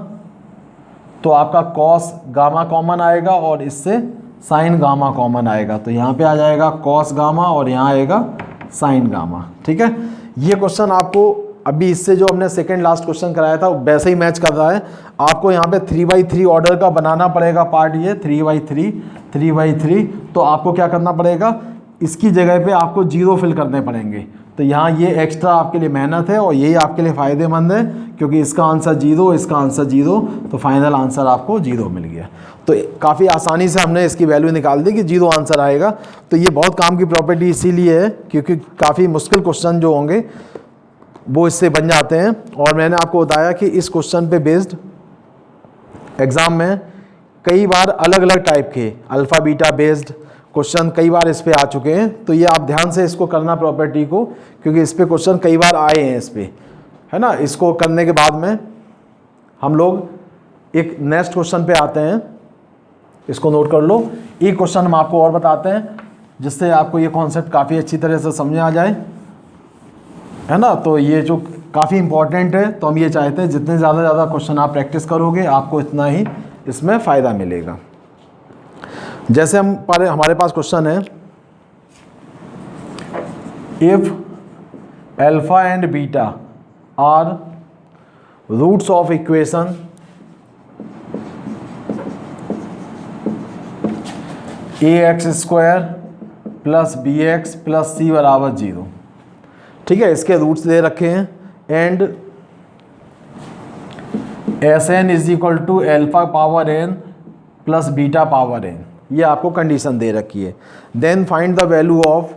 तो आपका कॉस गामा कॉमन आएगा और इससे साइन गामा कॉमन आएगा, तो यहाँ पे आ जाएगा कॉस गामा और यहाँ आएगा साइन गामा। ठीक है, ये क्वेश्चन आपको अभी इससे जो हमने सेकंड लास्ट क्वेश्चन कराया था वैसे ही मैच कर रहा है। आपको यहाँ पे 3/3 ऑर्डर का बनाना पड़ेगा पार्ट, ये 3/3। तो आपको क्या करना पड़ेगा, इसकी जगह पे आपको 0 फिल करने पड़ेंगे। तो यहाँ ये एक्स्ट्रा आपके लिए मेहनत है और यही आपके लिए फ़ायदेमंद है, क्योंकि इसका आंसर 0, इसका आंसर 0, तो फाइनल आंसर आपको 0 मिल गया। तो काफ़ी आसानी से हमने इसकी वैल्यू निकाल दी कि 0 आंसर आएगा। तो ये बहुत काम की प्रॉपर्टी इसीलिए है क्योंकि काफ़ी मुश्किल क्वेश्चन जो होंगे वो इससे बन जाते हैं। और मैंने आपको बताया कि इस क्वेश्चन पे बेस्ड एग्ज़ाम में कई बार अलग अलग टाइप के अल्फ़ा बीटा बेस्ड क्वेश्चन कई बार इस पे आ चुके हैं, तो ये आप ध्यान से इसको करना प्रॉपर्टी को, क्योंकि इस पे क्वेश्चन कई बार आए हैं इस पे, है ना। इसको करने के बाद में हम लोग एक नेक्स्ट क्वेश्चन पे आते हैं, इसको नोट कर लो। एक क्वेश्चन हम आपको और बताते हैं जिससे आपको ये कॉन्सेप्ट काफ़ी अच्छी तरह से समझ आ जाए, है ना। तो ये जो काफ़ी इंपॉर्टेंट है, तो हम ये चाहते हैं जितने ज़्यादा क्वेश्चन आप प्रैक्टिस करोगे आपको इतना ही इसमें फ़ायदा मिलेगा। जैसे हमारे पास क्वेश्चन है, if alpha and beta are roots of equation ax² plus bx plus c बराबर 0, ठीक है। इसके रूट्स दे रखे हैं and Sn is equal to alpha power n plus beta power n, ये आपको कंडीशन दे रखी है। Then find the value of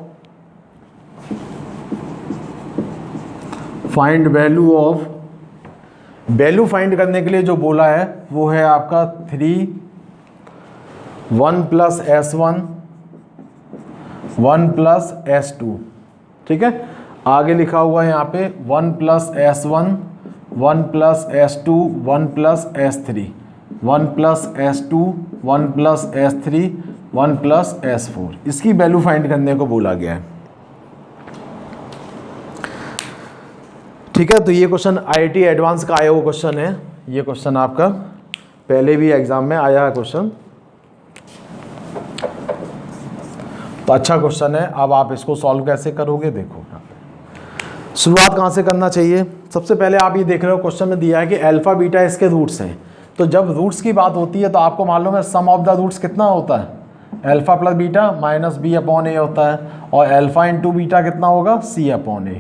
value find करने के लिए जो बोला है वो है आपका 3 1 प्लस S1 1 प्लस S2, ठीक है। आगे लिखा हुआ है यहाँ पे 1 plus S1 1 plus S2 1 plus S3 1 plus S2 1 plus S3 1 plus S4, इसकी वैल्यू फाइंड करने को बोला गया है, ठीक है। तो ये क्वेश्चन IIT एडवांस का आया हुआ क्वेश्चन है। ये क्वेश्चन आपका पहले भी एग्जाम में आया है क्वेश्चन, तो अच्छा क्वेश्चन है। अब आप इसको सॉल्व कैसे करोगे, देखो शुरुआत कहाँ से करना चाहिए। सबसे पहले आप ये देख रहे हो क्वेश्चन में दिया है कि अल्फा बीटा इसके रूट्स हैं, तो जब रूट्स की बात होती है तो आपको मालूम है सम ऑफ द रूट्स कितना होता है, alpha plus beta minus b upon a होता है, और अल्फा इंटू बीटा कितना होगा, c अपॉन a।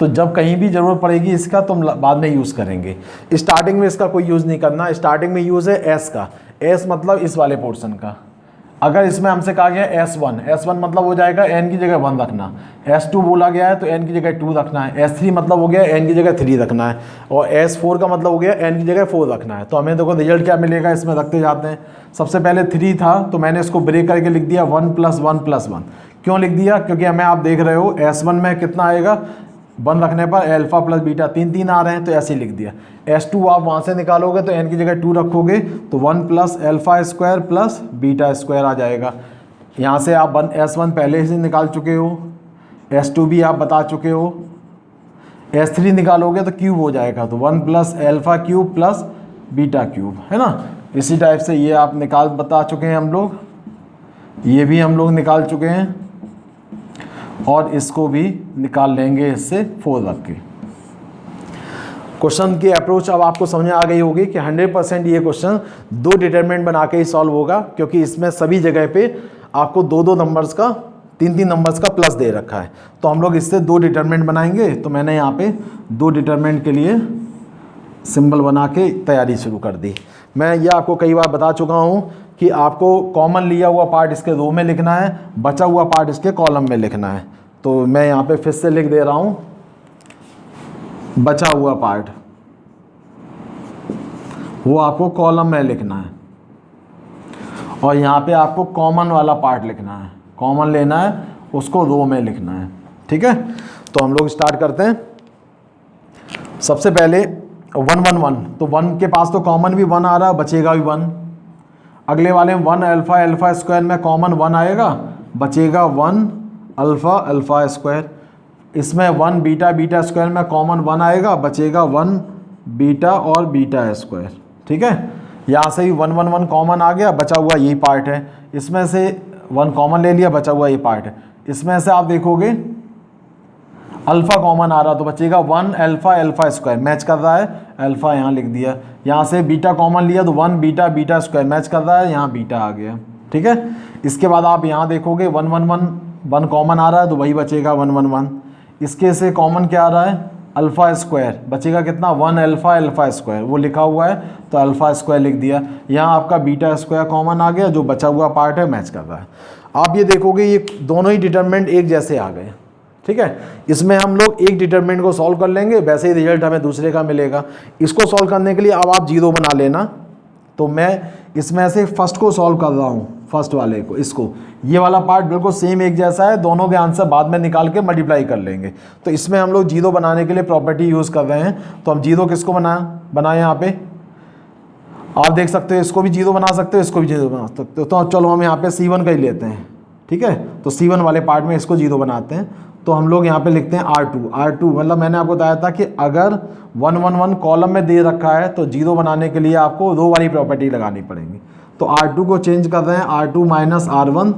तो जब कहीं भी ज़रूरत पड़ेगी इसका तो बाद में यूज़ करेंगे, स्टार्टिंग में इसका कोई यूज़ नहीं करना। स्टार्टिंग में यूज़ है s का, s मतलब इस वाले पोर्शन का। अगर इसमें हमसे कहा गया S1 मतलब हो जाएगा n की जगह 1 रखना, S2 बोला गया है तो n की जगह 2 रखना है, S3 मतलब हो गया n की जगह 3 रखना है, और S4 का मतलब हो गया n की जगह 4 रखना है। तो हमें देखो रिजल्ट क्या मिलेगा, इसमें रखते जाते हैं। सबसे पहले 3 था तो मैंने इसको ब्रेक करके लिख दिया 1 प्लस 1 प्लस 1। क्यों लिख दिया, क्योंकि हमें आप देख रहे हो S1 में कितना आएगा, 1 रखने पर अल्फा प्लस बीटा 3 आ रहे हैं, तो ऐसे ही लिख दिया। S2 आप वहाँ से निकालोगे तो n की जगह 2 रखोगे तो 1 plus alpha square plus beta square आ जाएगा। यहाँ से आप S1 पहले से निकाल चुके हो, S2 भी आप बता चुके हो, S3 निकालोगे तो क्यूब हो जाएगा, तो 1 plus alpha cube plus beta cube, है ना। इसी टाइप से ये आप बता चुके हैं हम लोग, ये भी हम लोग निकाल चुके हैं, और इसको भी निकाल लेंगे इससे 4 रख के। क्वेश्चन की अप्रोच अब आपको समझ में आ गई होगी कि 100% ये क्वेश्चन 2 डिटरमिनेंट बना के ही सॉल्व होगा, क्योंकि इसमें सभी जगह पे आपको 2 नंबर्स का 3 नंबर्स का प्लस दे रखा है। तो हम लोग इससे 2 डिटरमिनेंट बनाएंगे। तो मैंने यहाँ पे 2 डिटरमिनेंट के लिए सिंबल बना के तैयारी शुरू कर दी। मैं ये आपको कई बार बता चुका हूँ कि आपको कॉमन लिया हुआ पार्ट इसके रो में लिखना है, बचा हुआ पार्ट इसके कॉलम में लिखना है। तो मैं यहाँ पे फिर से लिख दे रहा हूँ, बचा हुआ पार्ट वो आपको कॉलम में लिखना है, और यहाँ पे आपको कॉमन वाला पार्ट लिखना है, कॉमन लेना है उसको रो में लिखना है, ठीक है। तो हम लोग स्टार्ट करते हैं। सबसे पहले 1 1 1, तो 1 के पास तो कॉमन भी 1 आ रहा है, बचेगा भी 1। अगले वाले में 1 अल्फा स्क्वायर में कॉमन 1 आएगा, बचेगा 1 अल्फा स्क्वायर। इसमें 1 बीटा स्क्वायर में कॉमन 1 आएगा, बचेगा 1 बीटा और बीटा स्क्वायर, ठीक है। यहाँ से ही 1 1 1 कॉमन आ गया, बचा हुआ यही पार्ट है। इसमें से 1 कॉमन ले लिया, बचा हुआ ये पार्ट है। इसमें से आप देखोगे अल्फा कॉमन आ रहा तो बचेगा 1 अल्फा स्क्वायर, मैच कर रहा है, अल्फा यहाँ लिख दिया। यहाँ से बीटा कॉमन लिया तो 1 बीटा स्क्वायर मैच कर रहा है, यहाँ बीटा आ गया, ठीक है। इसके बाद आप यहाँ देखोगे 1 1 1 1 कॉमन आ रहा है तो वही बचेगा 1 1 1। इसके से कॉमन क्या आ रहा है, अल्फा स्क्वायर, बचेगा कितना 1 अल्फा स्क्वायर, वो लिखा हुआ है तो अल्फा स्क्वायर लिख दिया। यहाँ आपका बीटा स्क्वायर कॉमन आ गया, जो बचा हुआ पार्ट है मैच कर रहा है। आप ये देखोगे ये दोनों ही डिटरमिनेंट एक जैसे आ गए, ठीक है। इसमें हम लोग एक डिटरमिनेंट को सॉल्व कर लेंगे, वैसे ही रिजल्ट हमें दूसरे का मिलेगा। इसको सॉल्व करने के लिए अब आप 0 बना लेना, तो मैं इसमें से फर्स्ट को सॉल्व कर रहा हूँ, फर्स्ट वाले को, इसको, ये वाला पार्ट बिल्कुल सेम एक जैसा है, दोनों के आंसर बाद में निकाल के मल्टीप्लाई कर लेंगे। तो इसमें हम लोग जीरो बनाने के लिए प्रॉपर्टी यूज़ कर रहे हैं। तो हम जीरो किसको बनाए यहाँ पे, आप देख सकते हो, इसको भी जीरो बना सकते हो, इसको भी जीरो बना सकते हो। तो चलो हम यहाँ पे C1 का ही लेते हैं, ठीक है। तो C1 वाले पार्ट में इसको जीरो बनाते हैं। तो हम लोग यहाँ पे लिखते हैं R2 मतलब मैंने आपको बताया था कि अगर 1 1 1 कॉलम में दे रखा है तो जीरो बनाने के लिए आपको रो वाली प्रॉपर्टी लगानी पड़ेगी। तो R2 को चेंज कर रहे हैं R2 माइनस R1,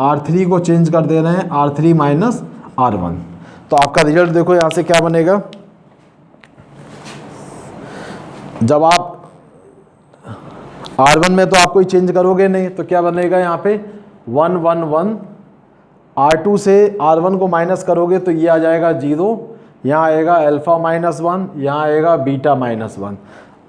R3 को चेंज कर दे रहे हैं R3 माइनस R1। तो आपका रिजल्ट देखो यहाँ से क्या बनेगा, जब आप R1 में तो आप कोई चेंज करोगे नहीं, तो क्या बनेगा यहाँ पे 1 1 1, R2 से R1 को माइनस करोगे तो ये आ जाएगा 0, यहाँ आएगा अल्फ़ा माइनस 1, यहाँ आएगा बीटा माइनस 1।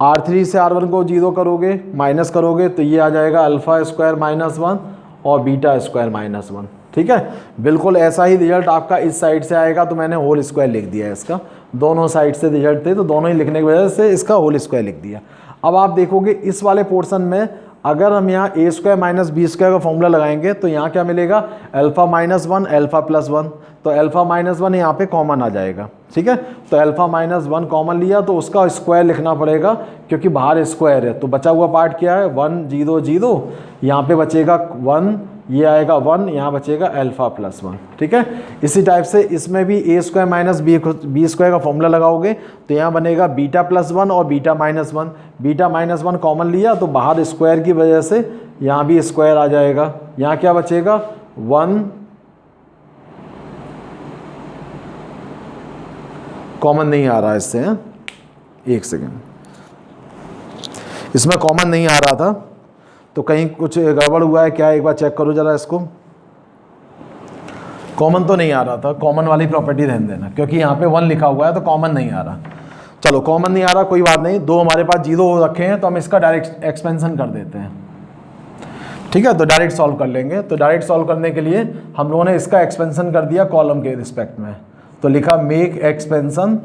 R3 से R1 को 0 करोगे, माइनस करोगे तो ये आ जाएगा अल्फ़ा स्क्वायर माइनस 1 और बीटा स्क्वायर माइनस 1। ठीक है, बिल्कुल ऐसा ही रिजल्ट आपका इस साइड से आएगा। तो मैंने होल स्क्वायर लिख दिया है इसका, दोनों साइड से रिजल्ट थे तो दोनों ही लिखने की वजह से इसका होल स्क्वायर लिख दिया। अब आप देखोगे इस वाले पोर्शन में अगर हम यहाँ ए स्क्वायर माइनस बी स्क्वायर का फॉर्मूला लगाएंगे तो यहाँ क्या मिलेगा, अल्फ़ा माइनस 1 अल्फ़ा प्लस 1। तो अल्फ़ा माइनस 1 यहाँ पे कॉमन आ जाएगा। ठीक है, तो अल्फ़ा माइनस 1 कॉमन लिया तो उसका स्क्वायर लिखना पड़ेगा क्योंकि बाहर स्क्वायर है। तो बचा हुआ पार्ट क्या है 1 0 0, यहाँ पे बचेगा 1, ये आएगा 1, यहाँ बचेगा अल्फ़ा प्लस 1। ठीक है, इसी टाइप से इसमें भी ए स्क्वायर माइनस बी स्क्वायर का फॉर्मूला लगाओगे तो यहाँ बनेगा बीटा प्लस 1 और beta minus 1। Beta minus 1 common लिया तो बाहर स्क्वायर की वजह से यहाँ भी स्क्वायर आ जाएगा। यहाँ क्या बचेगा 1, कॉमन नहीं आ रहा इससे, एक सेकेंड, इसमें कॉमन नहीं आ रहा था तो कहीं कुछ गड़बड़ हुआ है क्या, एक बार चेक करो जरा इसको। कॉमन तो नहीं आ रहा था, कॉमन वाली प्रॉपर्टी ध्यान देना क्योंकि यहाँ पे 1 लिखा हुआ है तो कॉमन नहीं आ रहा। चलो कॉमन नहीं आ रहा कोई बात नहीं, दो हमारे पास 0 रखे हैं तो हम इसका डायरेक्ट एक्सपेंशन कर देते हैं। ठीक है, तो डायरेक्ट सॉल्व कर लेंगे। तो डायरेक्ट सॉल्व करने के लिए हम लोगों ने इसका एक्सपेंशन कर दिया कॉलम के रिस्पेक्ट में। तो लिखा make expansion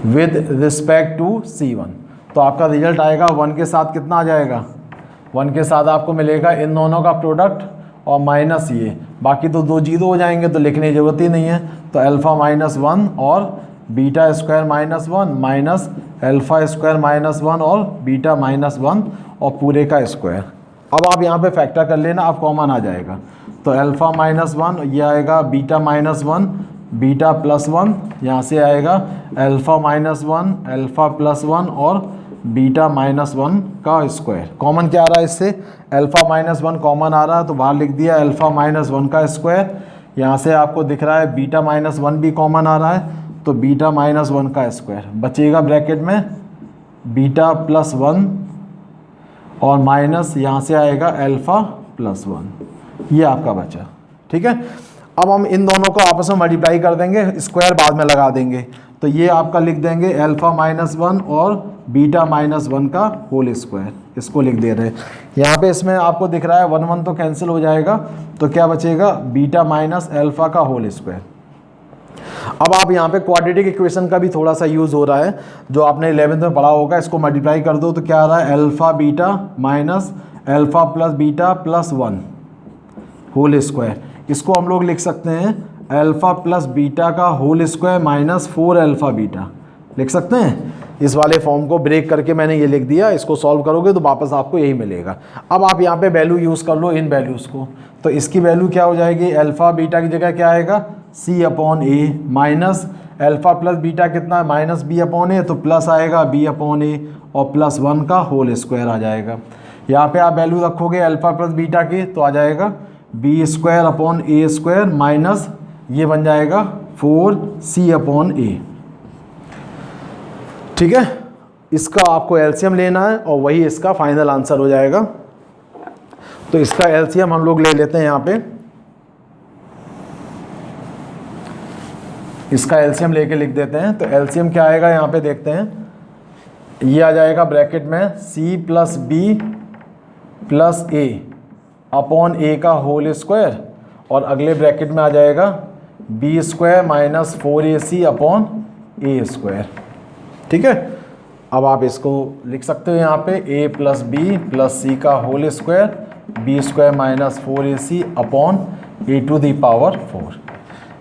with respect to C1। तो आपका रिजल्ट आएगा 1 के साथ कितना आ जाएगा, 1 के साथ आपको मिलेगा इन दोनों का प्रोडक्ट और माइनस ये, बाकी तो 2 0 हो जाएंगे तो लिखने की जरूरत ही नहीं है। तो अल्फ़ा माइनस 1 और beta square minus 1 minus alpha square minus 1 और बीटा माइनस 1 और पूरे का स्क्वायर। अब आप यहाँ पे फैक्टर कर लेना, आप कॉमन आ जाएगा। तो अल्फ़ा माइनस 1 ये आएगा बीटा माइनस 1 बीटा प्लस 1, यहाँ से आएगा अल्फ़ा माइनस 1 अल्फ़ा प्लस 1 और बीटा माइनस 1 का स्क्वायर। कॉमन क्या आ रहा है इससे, अल्फ़ा माइनस 1 कॉमन आ रहा है तो बाहर लिख दिया अल्फ़ा माइनस 1 का स्क्वायर। यहाँ से आपको दिख रहा है बीटा माइनस 1 भी कॉमन आ रहा है तो बीटा माइनस 1 का स्क्वायर बचेगा ब्रैकेट में बीटा प्लस 1 और माइनस यहाँ से आएगा अल्फ़ा प्लस 1, ये आपका बचा। ठीक है, अब हम इन दोनों को आपस में मल्टीप्लाई कर देंगे, स्क्वायर बाद में लगा देंगे। तो ये आपका लिख देंगे अल्फ़ा माइनस 1 और बीटा माइनस 1 का होल स्क्वायर, इसको लिख दे रहे हैं। यहाँ पे इसमें आपको दिख रहा है 1 1 तो कैंसिल हो जाएगा तो क्या बचेगा बीटा माइनस अल्फ़ा का होल स्क्वायर। अब आप यहाँ पे क्वाड्रेटिक इक्वेशन का भी थोड़ा सा यूज़ हो रहा है जो आपने 11th में पढ़ा होगा। इसको मल्टीप्लाई कर दो तो क्या आ रहा है alpha beta minus alpha plus beta plus 1 whole square. इसको हम लोग लिख सकते हैं अल्फ़ा प्लस बीटा का whole square minus 4 alpha beta लिख सकते हैं। इस वाले फॉर्म को ब्रेक करके मैंने ये लिख दिया, इसको सॉल्व करोगे तो वापस आपको यही मिलेगा। अब आप यहाँ पे वैल्यू यूज़ कर लो इन वैल्यूज़ को, तो इसकी वैल्यू क्या हो जाएगी, अल्फ़ा बीटा की जगह क्या आएगा C/A minus alpha plus beta कितना है माइनस B/A, तो प्लस आएगा B/A और प्लस 1 का होल स्क्वायर आ जाएगा। यहाँ पे आप वैल्यू रखोगे अल्फ़ा प्लस बीटा की तो आ जाएगा B²/A² माइनस ये बन जाएगा 4C/A। ठीक है, इसका आपको एलसीएम लेना है और वही इसका फाइनल आंसर हो जाएगा। तो इसका एलसीएम हम लोग ले लेते हैं यहाँ पे, इसका एलसीएम लेके लिख देते हैं। तो एलसीएम क्या आएगा यहाँ पे देखते हैं, ये आ जाएगा ब्रैकेट में C+B प्लस A/A का होल स्क्वायर और अगले ब्रैकेट में आ जाएगा B² माइनस 4AC/A²। ठीक है, अब आप इसको लिख सकते हो यहाँ पे a plus b plus c का whole square b square minus 4ac upon a to the power 4।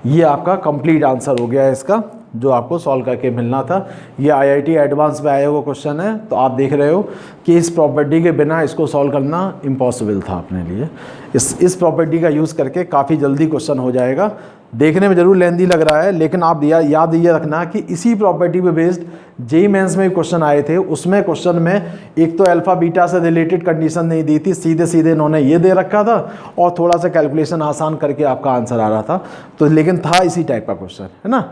ये आपका कंप्लीट आंसर हो गया है इसका, जो आपको सॉल्व करके मिलना था। ये IIT एडवांस में आया हुआ क्वेश्चन है, तो आप देख रहे हो कि इस प्रॉपर्टी के बिना इसको सॉल्व करना इम्पॉसिबल था अपने लिए। इस प्रॉपर्टी का यूज़ करके काफ़ी जल्दी क्वेश्चन हो जाएगा। देखने में ज़रूर लेंदी लग रहा है, लेकिन आप याद ये रखना कि इसी प्रॉपर्टी पे बेस्ड जेईई मेंस में क्वेश्चन आए थे। उसमें क्वेश्चन में एक तो अल्फ़ा बीटा से रिलेटेड कंडीशन नहीं दी थी, सीधे सीधे इन्होंने ये दे रखा था और थोड़ा सा कैलकुलेशन आसान करके आपका आंसर आ रहा था। तो लेकिन था इसी टाइप का क्वेश्चन, है ना।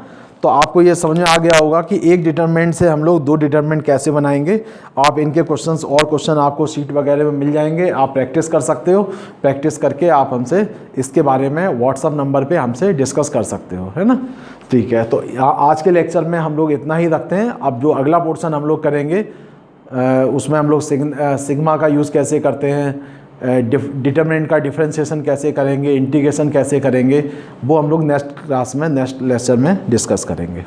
तो आपको ये समझ में आ गया होगा कि एक डिटरमिनेंट से हम लोग 2 डिटरमिनेंट कैसे बनाएंगे। आप इनके क्वेश्चंस और क्वेश्चन आपको शीट वगैरह में मिल जाएंगे, आप प्रैक्टिस कर सकते हो। प्रैक्टिस करके आप हमसे इसके बारे में व्हाट्सअप नंबर पे हमसे डिस्कस कर सकते हो, है ना। ठीक है, तो आज के लेक्चर में हम लोग इतना ही रखते हैं। अब जो अगला पोर्शन हम लोग करेंगे उसमें हम लोग सिग्मा का यूज़ कैसे करते हैं, डिटरमिनेंट का डिफरेंशिएशन कैसे करेंगे, इंटीग्रेशन कैसे करेंगे, वो हम लोग नेक्स्ट क्लास में नेक्स्ट लेक्चर में डिस्कस करेंगे।